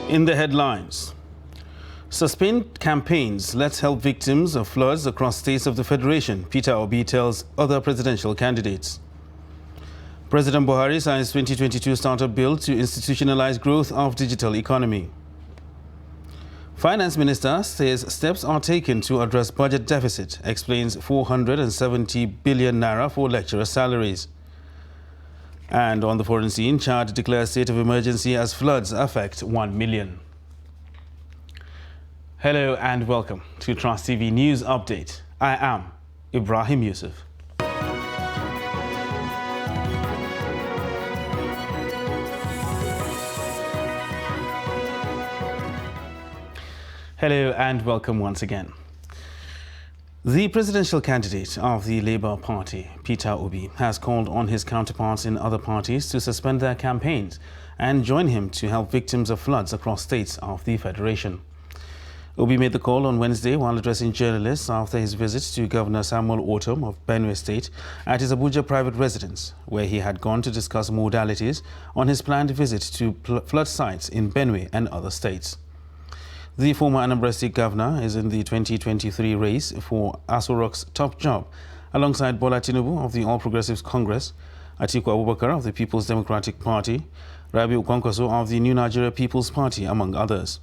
In the headlines, suspend campaigns. Let's help victims of floods across states of the Federation, Peter Obi tells other presidential candidates. President Buhari signs 2022 startup bill to institutionalize growth of digital economy. Finance Minister says steps are taken to address budget deficit, explains 470 billion naira for lecturer salaries. And on the foreign scene, Chad declares state of emergency as floods affect 1 million. Hello and welcome to Trust TV News Update. I am Ibrahim Yusuf. Hello and welcome once again. The presidential candidate of the Labour Party, Peter Obi, has called on his counterparts in other parties to suspend their campaigns and join him to help victims of floods across states of the Federation. Obi made the call on Wednesday while addressing journalists after his visit to Governor Samuel Ortom of Benue State at his Abuja private residence, where he had gone to discuss modalities on his planned visit to flood sites in Benue and other states. The former Anambra State governor is in the 2023 race for Aso Rock's top job, alongside Bola Tinubu of the All Progressives Congress, Atiku Abubakar of the People's Democratic Party, Rabiu Kwankwaso of the New Nigeria People's Party, among others.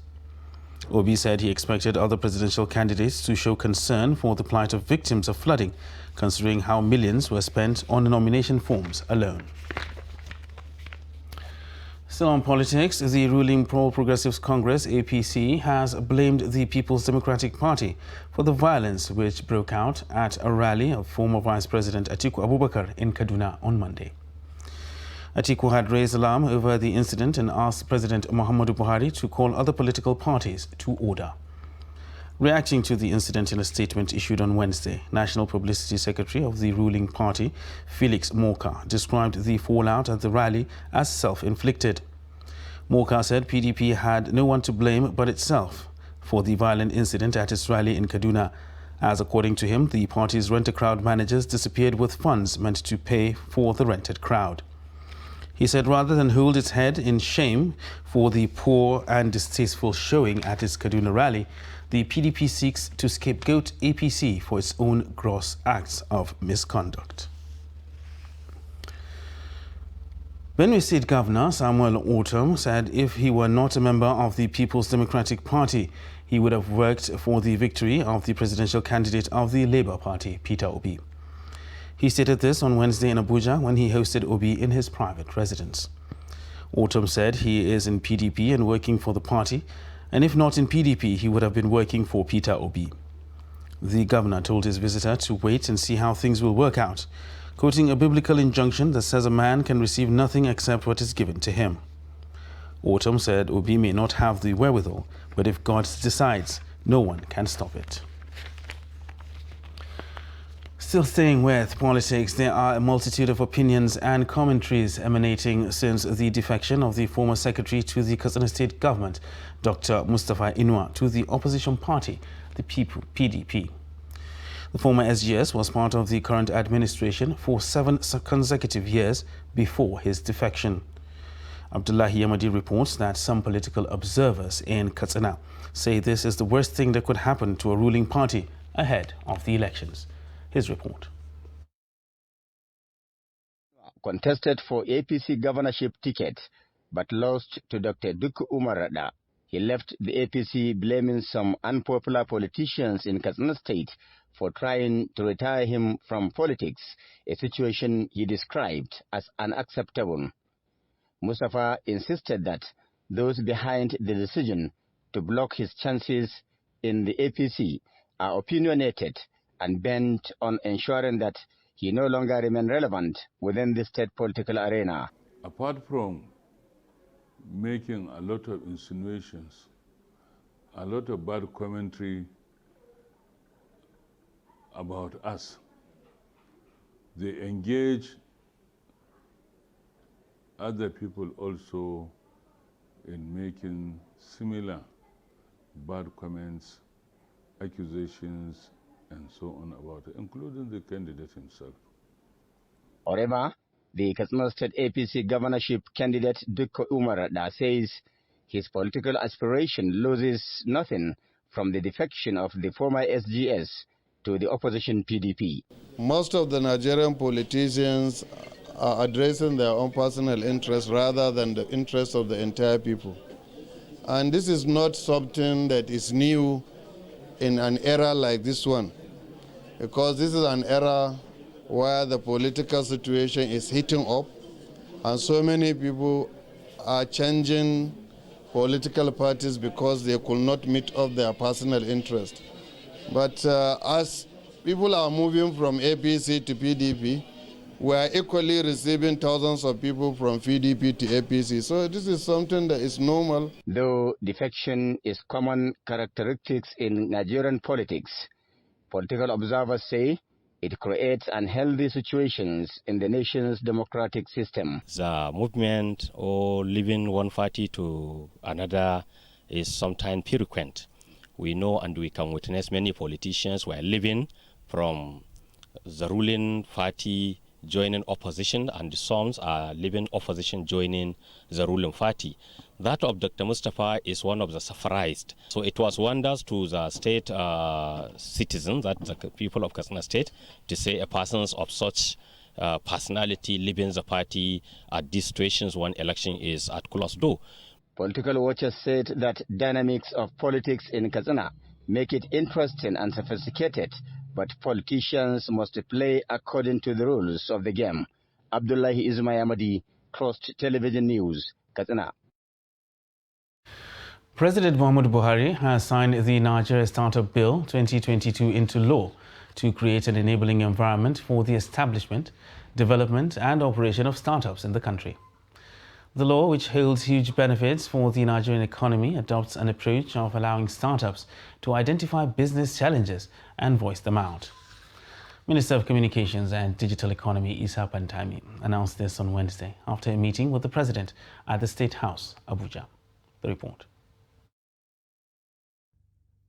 Obi said he expected other presidential candidates to show concern for the plight of victims of flooding, considering how millions were spent on nomination forms alone. Still on politics, the ruling All Progressives Congress, APC, has blamed the People's Democratic Party for the violence which broke out at a rally of former Vice President Atiku Abubakar in Kaduna on Monday. Atiku had raised alarm over the incident and asked President Muhammadu Buhari to call other political parties to order. Reacting to the incident in a statement issued on Wednesday, National Publicity Secretary of the ruling party, Felix Morka, described the fallout at the rally as self-inflicted. Morka said PDP had no one to blame but itself for the violent incident at its rally in Kaduna, as according to him, the party's rent-a-crowd managers disappeared with funds meant to pay for the rented crowd. He said rather than hold its head in shame for the poor and distasteful showing at its Kaduna rally, the PDP seeks to scapegoat APC for its own gross acts of misconduct. Benue State Governor Samuel Ortom said if he were not a member of the People's Democratic Party, he would have worked for the victory of the presidential candidate of the Labour Party, Peter Obi. He stated this on Wednesday in Abuja when he hosted Obi in his private residence. Ortom said he is in PDP and working for the party, and if not in PDP, he would have been working for Peter Obi. The governor told his visitor to wait and see how things will work out, quoting a biblical injunction that says a man can receive nothing except what is given to him. Ortom said Obi may not have the wherewithal, but if God decides, no one can stop it. Still staying with politics, there are a multitude of opinions and commentaries emanating since the defection of the former secretary to the Katsina State government, Dr. Mustapha Inuwa, to the opposition party, the PDP. The former SGS was part of the current administration for 7 consecutive years before his defection. Abdullahi Yamadi reports that some political observers in Katsina say this is the worst thing that could happen to a ruling party ahead of the elections. His report. Contested for APC governorship ticket but lost to Dr. Dukku Umar Rada. He left the APC blaming some unpopular politicians in Katsina State for trying to retire him from politics, a situation he described as unacceptable. Mustafa insisted that those behind the decision to block his chances in the APC are opinionated and bent on ensuring that he no longer remain relevant within the state political arena. Apart from making a lot of insinuations, a lot of bad commentary about us, they engage other people also in making similar bad comments, accusations, and so on about it, including the candidate himself. However, the Katsina State APC governorship candidate Dukku Umar Rada says his political aspiration loses nothing from the defection of the former SGS to the opposition PDP. Most of the Nigerian politicians are addressing their own personal interests rather than the interests of the entire people. And this is not something that is new in an era like this one, because this is an era where the political situation is heating up and so many people are changing political parties because they could not meet up their personal interest. But as people are moving from APC to PDP, we are equally receiving thousands of people from PDP to APC. So this is something that is normal. Though defection is common characteristics in Nigerian politics, political observers say it creates unhealthy situations in the nation's democratic system. The movement or leaving one party to another is sometimes frequent. We know and we can witness many politicians who are leaving from the ruling party joining opposition, and some are leaving opposition joining the ruling party. That of Dr. Mustafa is one of the surprised. So it was wonders to the state citizens, that the people of Katsina State, to say a person of such personality leaving the party at these situations when election is at close door. Political watchers said that dynamics of politics in Katsina make it interesting and sophisticated, but politicians must play according to the rules of the game. Abdullahi Ismail Ahmadi, Trust Television News, Katsina. President Muhammadu Buhari has signed the Nigeria Startup Bill 2022 into law to create an enabling environment for the establishment, development and operation of startups in the country. The law, which holds huge benefits for the Nigerian economy, adopts an approach of allowing startups to identify business challenges and voice them out. Minister of Communications and Digital Economy Isa Pantami announced this on Wednesday after a meeting with the President at the State House, Abuja. The report.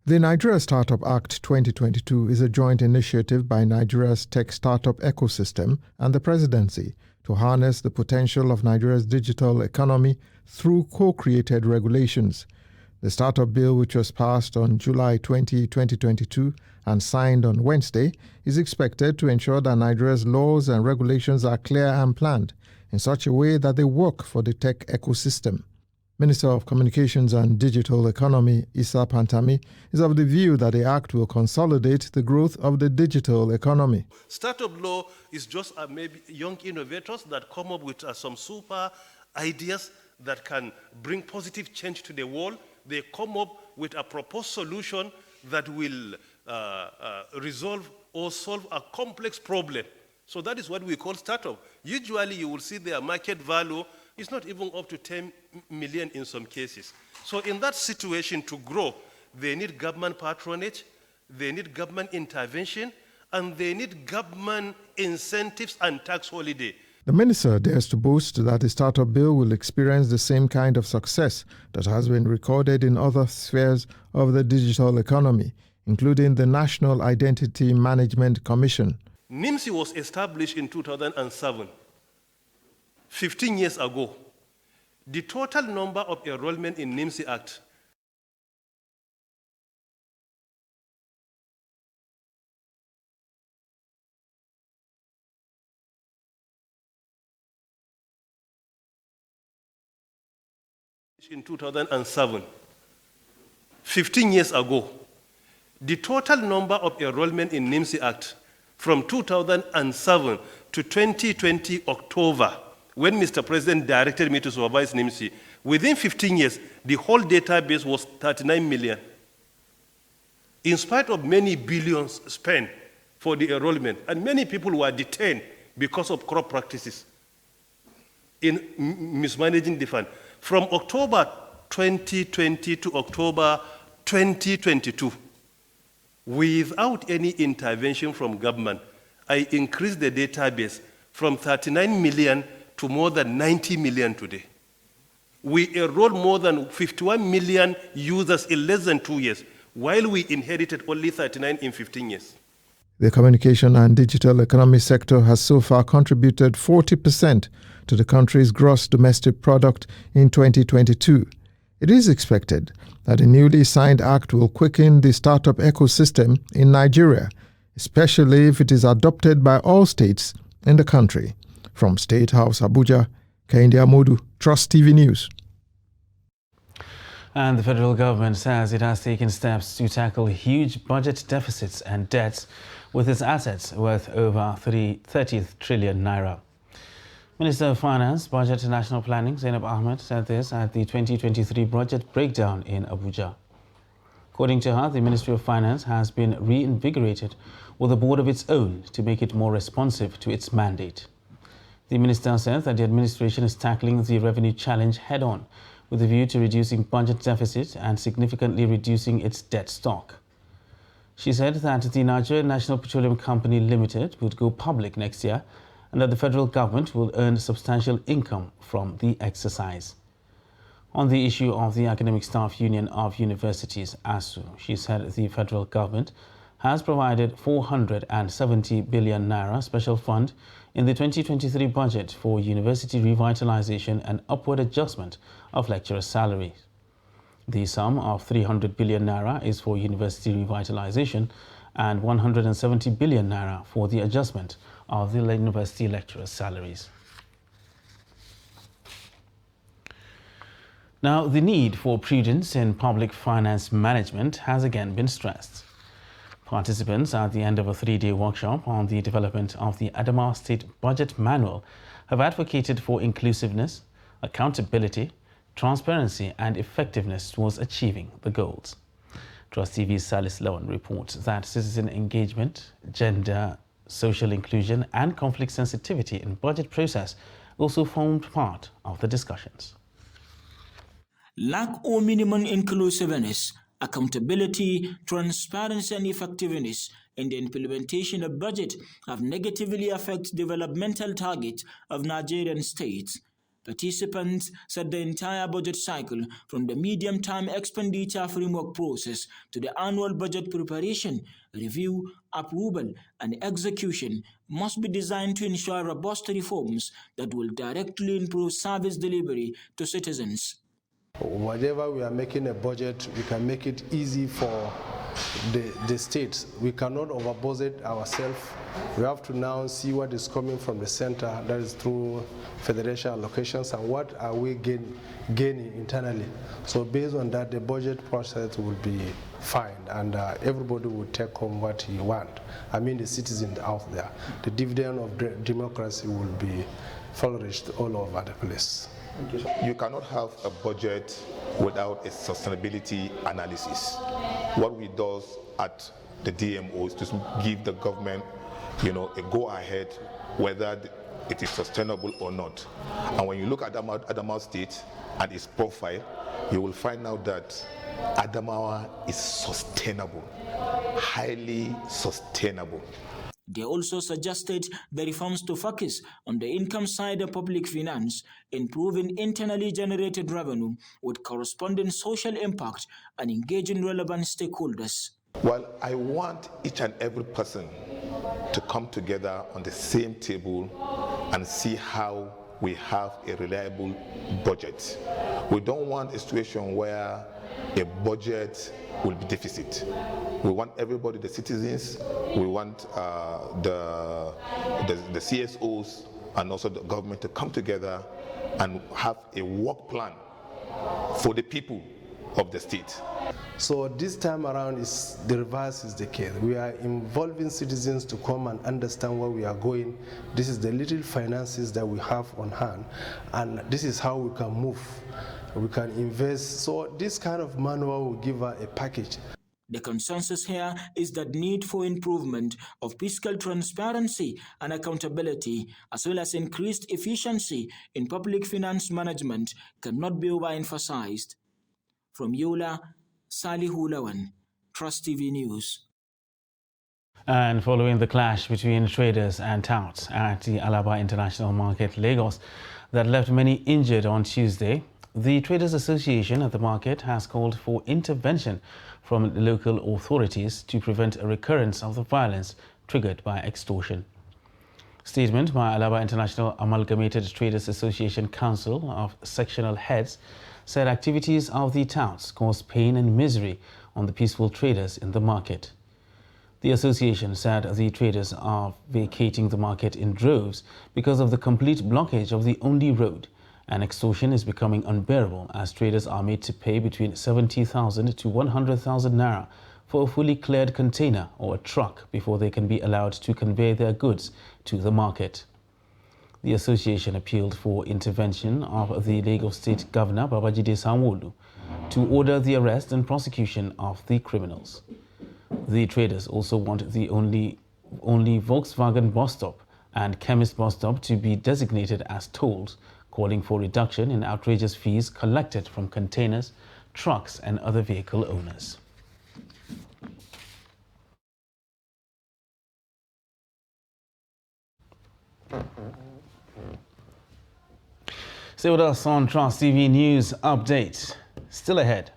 The Nigeria Startup Act 2022 is a joint initiative by Nigeria's tech startup ecosystem and the Presidency to harness the potential of Nigeria's digital economy through co-created regulations. The Startup Bill, which was passed on July 20, 2022 and signed on Wednesday, is expected to ensure that Nigeria's laws and regulations are clear and planned in such a way that they work for the tech ecosystem. Minister of Communications and Digital Economy Isa Pantami is of the view that the Act will consolidate the growth of the digital economy. Startup law is just maybe young innovators that come up with some super ideas that can bring positive change to the world. They come up with a proposed solution that will resolve or solve a complex problem. So that is what we call startup. Usually you will see their market value is not even up to 10 million in some cases. So in that situation, to grow, they need government patronage, they need government intervention, and they need government incentives and tax holiday. The minister dares to boast that the Startup Bill will experience the same kind of success that has been recorded in other spheres of the digital economy, including the National Identity Management Commission. NIMSI was established in 2007, 15 years ago. The total number of enrollment in NIMSI Act in 2007, 15 years ago. The total number of enrollment in NIMSI Act from 2007 to 2020 October, when Mr. President directed me to supervise NIMSI, within 15 years, the whole database was 39 million. In spite of many billions spent for the enrollment, and many people were detained because of corrupt practices in mismanaging the fund. From October 2020 to October 2022, without any intervention from government, I increased the database from 39 million to more than 90 million today. We enrolled more than 51 million users in less than 2 years, while we inherited only 39 in 15 years. The communication and digital economy sector has so far contributed 40% to the country's gross domestic product in 2022. It is expected that the newly signed act will quicken the startup ecosystem in Nigeria, especially if it is adopted by all states in the country. From State House, Abuja, Kehinde Amodu, Trust TV News. And the federal government says it has taken steps to tackle huge budget deficits and debts with its assets worth over 30 trillion naira. Minister of Finance, Budget and National Planning, Zainab Ahmed, said this at the 2023 budget breakdown in Abuja. According to her, the Ministry of Finance has been reinvigorated with a board of its own to make it more responsive to its mandate. The minister said that the administration is tackling the revenue challenge head-on with a view to reducing budget deficit and significantly reducing its debt stock. She said that the Nigerian National Petroleum Company Limited would go public next year and that the federal government will earn substantial income from the exercise. On the issue of the Academic Staff Union of Universities, ASU, she said the federal government has provided 470 billion naira special fund in the 2023 budget for university revitalization and upward adjustment of lecturer salaries. The sum of 300 billion naira is for university revitalization and 170 billion naira for the adjustment of the university lecturer salaries. Now, the need for prudence in public finance management has again been stressed. Participants at the end of a 3-day workshop on the development of the Adamawa State Budget Manual have advocated for inclusiveness, accountability, transparency and effectiveness towards achieving the goals. Trust TV's Salis Lawan reports that citizen engagement, gender, social inclusion and conflict sensitivity in budget process also formed part of the discussions. Lack or minimum inclusiveness, accountability, transparency and effectiveness in the implementation of budget have negatively affected developmental targets of Nigerian states. Participants said the entire budget cycle, from the medium-term expenditure framework process to the annual budget preparation, review, approval, and execution, must be designed to ensure robust reforms that will directly improve service delivery to citizens. Whenever we are making a budget, we can make it easy for the states. We cannot over-budget ourselves. We have to now see what is coming from the center, that is through federation allocations, and what are we gaining internally. So based on that, the budget process will be fine, and everybody will take home what he wants. I mean the citizens out there. The dividend of democracy will be flourished all over the place. You cannot have a budget without a sustainability analysis. What we do at the DMO is to give the government, a go-ahead whether it is sustainable or not. And when you look at Adamawa State and its profile, you will find out that Adamawa is sustainable, highly sustainable. They also suggested the reforms to focus on the income side of public finance, improving internally generated revenue with corresponding social impact and engaging relevant stakeholders. Well, I want each and every person to come together on the same table and see how we have a reliable budget. We don't want a situation where a budget will be deficit. We want everybody, the citizens, we want the CSOs and also the government to come together and have a work plan for the people of the state. So this time around, the reverse is the case. We are involving citizens to come and understand where we are going. This is the little finances that we have on hand, and this is how we can move. We can invest. So this kind of manual will give us a package. The consensus here is that need for improvement of fiscal transparency and accountability, as well as increased efficiency in public finance management, cannot be overemphasized. From Yola, Salihu Lawan, Trust TV News. And following the clash between traders and touts at the Alaba International Market, Lagos, that left many injured on Tuesday, the Traders Association at the market has called for intervention from local authorities to prevent a recurrence of the violence triggered by extortion. Statement by Alaba International Amalgamated Traders Association Council of Sectional Heads said activities of the touts caused pain and misery on the peaceful traders in the market. The association said the traders are vacating the market in droves because of the complete blockage of the Ondi road, and extortion is becoming unbearable as traders are made to pay between 70,000 to 100,000 naira for a fully cleared container or a truck before they can be allowed to convey their goods to the market. The association appealed for intervention of the Lagos State Governor Babajide Sanwo-Olu to order the arrest and prosecution of the criminals. The traders also want the only Volkswagen bus stop and chemist bus stop to be designated as tolls, calling for reduction in outrageous fees collected from containers, trucks and other vehicle owners. Stay with us on Trust TV News Update. Still ahead.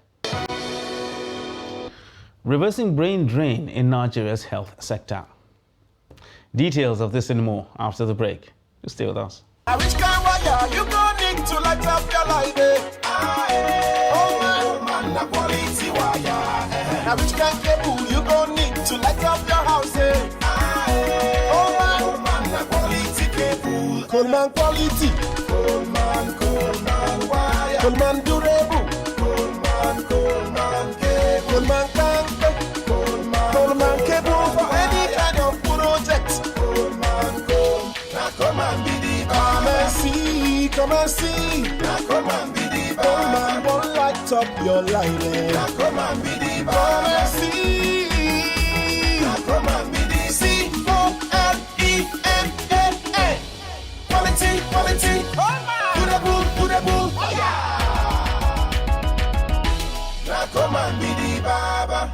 Reversing brain drain in Nigeria's health sector. Details of this and more after the break. You stay with us. Which kind wire you gonna need to light up your life? Oh man, the quality wire. Now which kind cable you gonna need to light up your house? Oh man, the quality cable. Coleman quality. Coleman wire. Coleman durable. Coleman cable. Coleman tank. Coleman cable for any kind of project. Coleman be the come and see. Now come and be the Coleman won't light up your line. Now come and be the come and see. Now come and be the COLEMAN. Quality. Do the bull. Oh yeah. Now come and be the Baba.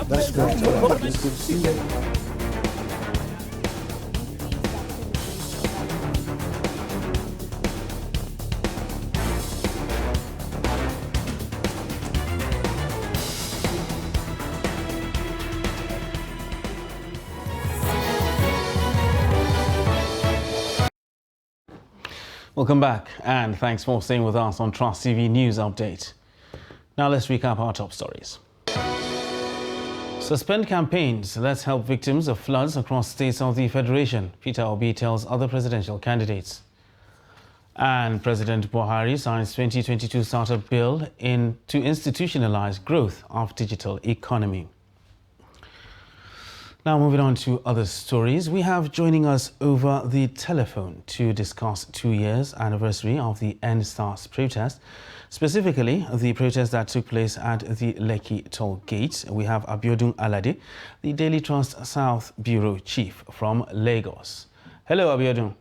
That's great. It's good to see you. Welcome back and thanks for staying with us on Trust TV News Update. Now let's recap our top stories. Suspend campaigns. Let's help victims of floods across states of the Federation, Peter Obi tells other presidential candidates. And President Buhari signs 2022 startup bill to institutionalize growth of digital economy. Now moving on to other stories, we have joining us over the telephone to discuss 2 years anniversary of the EndSARS protest, specifically the protest that took place at the Lekki toll gate. We have Abiodun Alade, the Daily Trust South Bureau Chief from Lagos. Hello, Abiodun.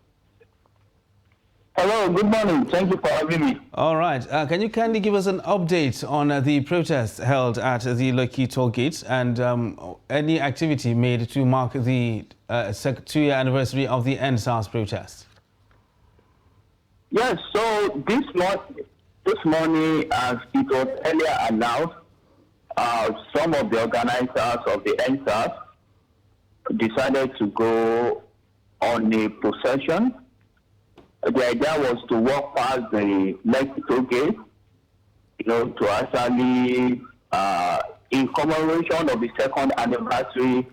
Hello, good morning. Thank you for having me. All right. Can you kindly give us an update on the protest held at the Lekki toll gate and any activity made to mark the 2-year anniversary of the EndSARS protest? Yes, so this morning, as it was earlier announced, some of the organizers of the EndSARS decided to go on a procession. The idea was to walk past the Lekki toll gate, to actually, in commemoration of the 2nd anniversary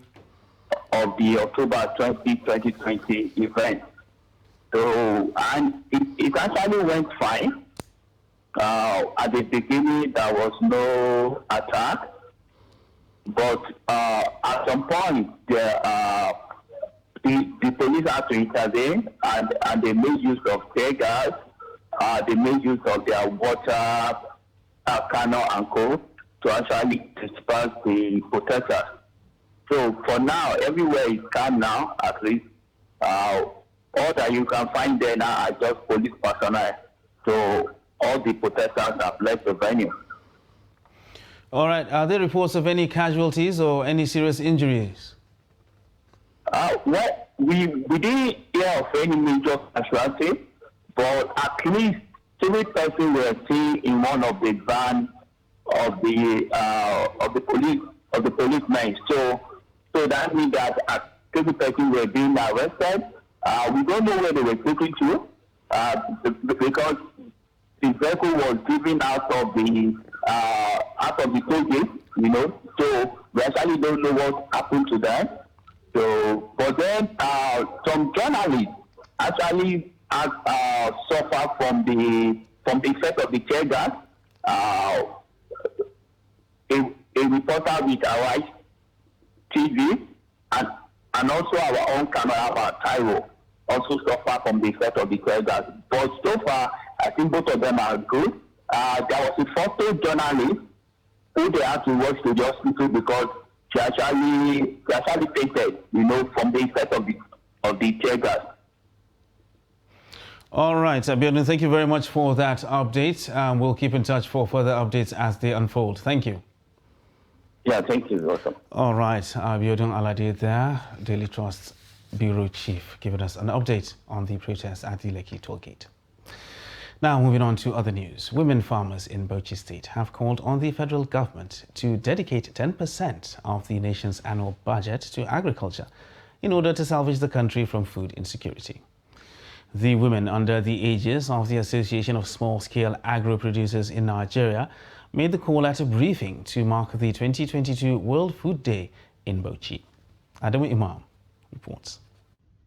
of the October 2020 event. So, and it actually went fine. At the beginning, there was no attack, but at some point, the police had to intervene, and they made use of tear gas, they made use of their water cannon and co to actually disperse the protesters. So for now, everywhere is calm now, at least. All that you can find there now are just police personnel. So all the protesters have left the venue. All right. Are there reports of any casualties or any serious injuries? Well, we didn't hear of any major casualty, but at least 3 persons were seen in one of the van of the policemen. So that means that 3 persons were being arrested. We don't know where they were taken to, because the vehicle was driven out of the toll gate, you know. So we actually don't know what happened to them. So, but then some journalists actually suffer from the effect of the tear gas. A reporter with our TV and also our own cameraman Tyro also suffer from the effect of the tear gas. But so far, I think both of them are good. There was a photo journalist who they had to rush to the hospital because she actually fainted, you know, from the effect of the tear gas. All right, Abiodun, thank you very much for that update. We'll keep in touch for further updates as they unfold. Thank you. Yeah, thank you. Awesome. All right, Abiodun Alade there, Daily Trust Bureau Chief, giving us an update on the protests at the Lekki toll gate. Now, moving on to other news. Women farmers in Bauchi State have called on the federal government to dedicate 10% of the nation's annual budget to agriculture in order to salvage the country from food insecurity. The women under the aegis of the Association of Small-Scale Agro-Producers in Nigeria made the call at a briefing to mark the 2022 World Food Day in Bauchi. Adamu Imam reports.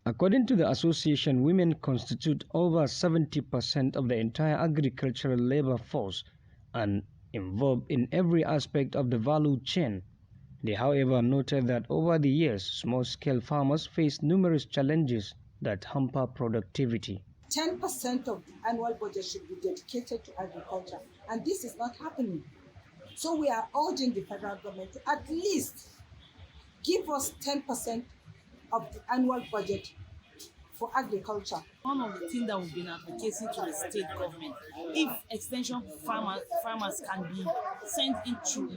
According to the association, women constitute over 70% of the entire agricultural labor force and involved in every aspect of the value chain. They, however, noted that over the years, small-scale farmers face numerous challenges that hamper productivity. 10% of the annual budget should be dedicated to agriculture, and this is not happening. So we are urging the federal government to at least give us 10% of the annual budget for agriculture. One of the things that we've been advocating to the state government, if extension farmers can be sent into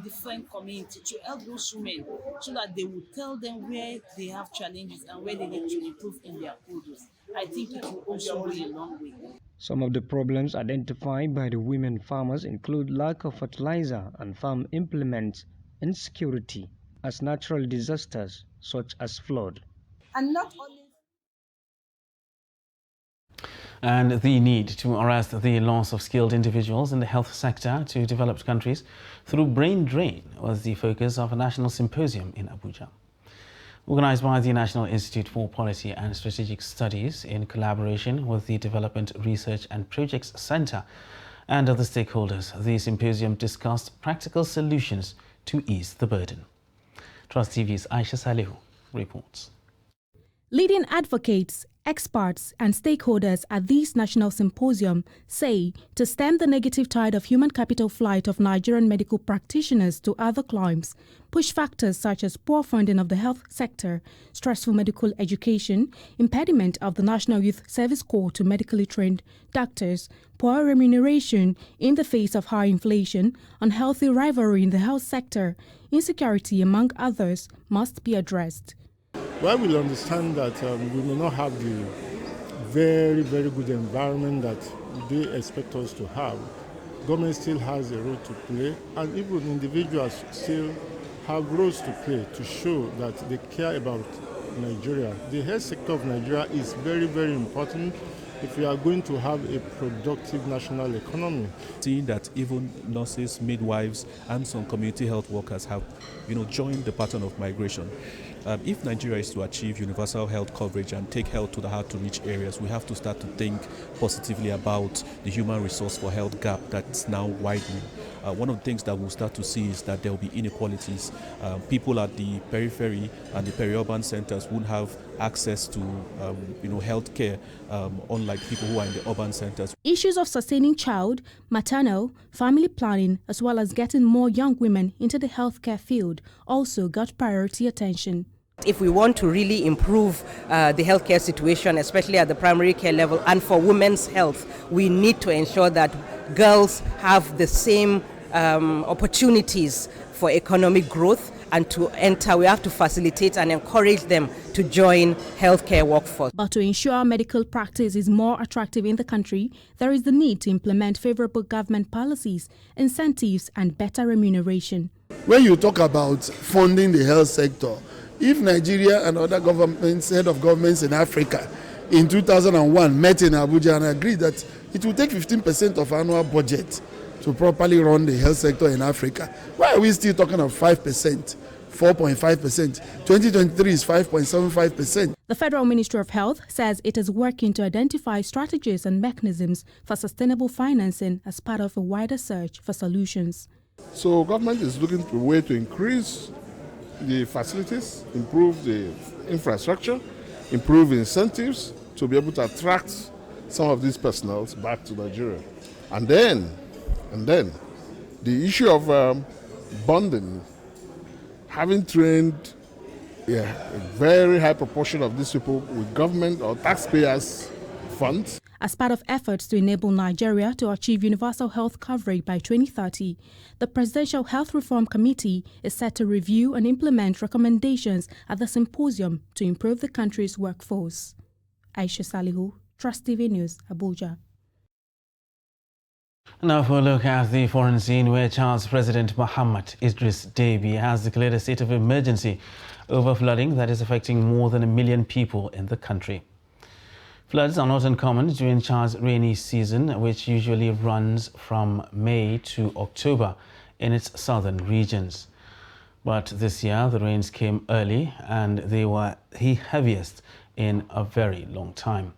different communities to help those women so that they will tell them where they have challenges and where they need to improve in their produce. I think it will also go a long way. Some of the problems identified by the women farmers include lack of fertilizer and farm implements, insecurity, as natural disasters such as flood. And not only and the need to arrest the loss of skilled individuals in the health sector to developed countries through brain drain was the focus of a national symposium in Abuja. Organized by the National Institute for Policy and Strategic Studies in collaboration with the Development Research and Projects Center and other stakeholders, the symposium discussed practical solutions to ease the burden. Trust TV's Aisha Salehu reports. Leading advocates, experts and stakeholders at this national symposium say to stem the negative tide of human capital flight of Nigerian medical practitioners to other climes, push factors such as poor funding of the health sector, stressful medical education, impediment of the National Youth Service Corps to medically trained doctors, poor remuneration in the face of high inflation, unhealthy rivalry in the health sector, insecurity, among others, must be addressed. Well, we'll understand that we may not have the very, very good environment that they expect us to have. Government still has a role to play, and even individuals still have roles to play to show that they care about Nigeria. The health sector of Nigeria is very, very important if we are going to have a productive national economy. Seeing that even nurses, midwives, and some community health workers have, joined the pattern of migration. If Nigeria is to achieve universal health coverage and take health to the hard-to-reach areas, we have to start to think positively about the human resource for health gap that's now widening. One of the things that we'll start to see is that there will be inequalities. People at the periphery and the peri-urban centers won't have access to, health care, unlike people who are in the urban centers. Issues of sustaining child, maternal, family planning, as well as getting more young women into the healthcare field also got priority attention. If we want to really improve the healthcare situation, especially at the primary care level and for women's health, we need to ensure that girls have the same opportunities for economic growth, and to enter, we have to facilitate and encourage them to join healthcare workforce. But to ensure medical practice is more attractive in the country, there is the need to implement favorable government policies, incentives, and better remuneration. When you talk about funding the health sector, if Nigeria and other governments, head of governments in Africa in 2001 met in Abuja and agreed that it will take 15% of annual budget to properly run the health sector in Africa, why are we still talking of 5%, 4.5%? 2023 is 5.75%. The Federal Ministry of Health says it is working to identify strategies and mechanisms for sustainable financing as part of a wider search for solutions. So government is looking for a way to increase the facilities, improve the infrastructure, improve incentives to be able to attract some of these personnel back to Nigeria. And then the issue of bonding, having trained a very high proportion of these people with government or taxpayers' funds. As part of efforts to enable Nigeria to achieve universal health coverage by 2030, the Presidential Health Reform Committee is set to review and implement recommendations at the symposium to improve the country's workforce. Aisha Salihu, Trust TV News, Abuja. Now for a look at the foreign scene, where Chad's President Mohamed Idris Deby has declared a state of emergency over flooding that is affecting more than 1 million people in the country. Floods are not uncommon during Chad's rainy season, which usually runs from May to October in its southern regions. But this year, the rains came early and they were the heaviest in a very long time.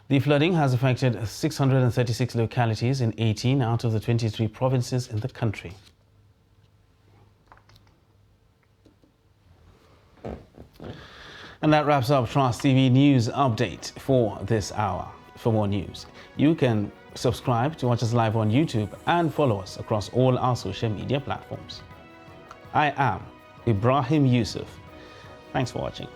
The flooding has affected 636 localities in 18 out of the 23 provinces in the country. And that wraps up Trust TV News Update for this hour. For more news, you can subscribe to watch us live on YouTube and follow us across all our social media platforms. I am Ibrahim Yusuf. Thanks for watching.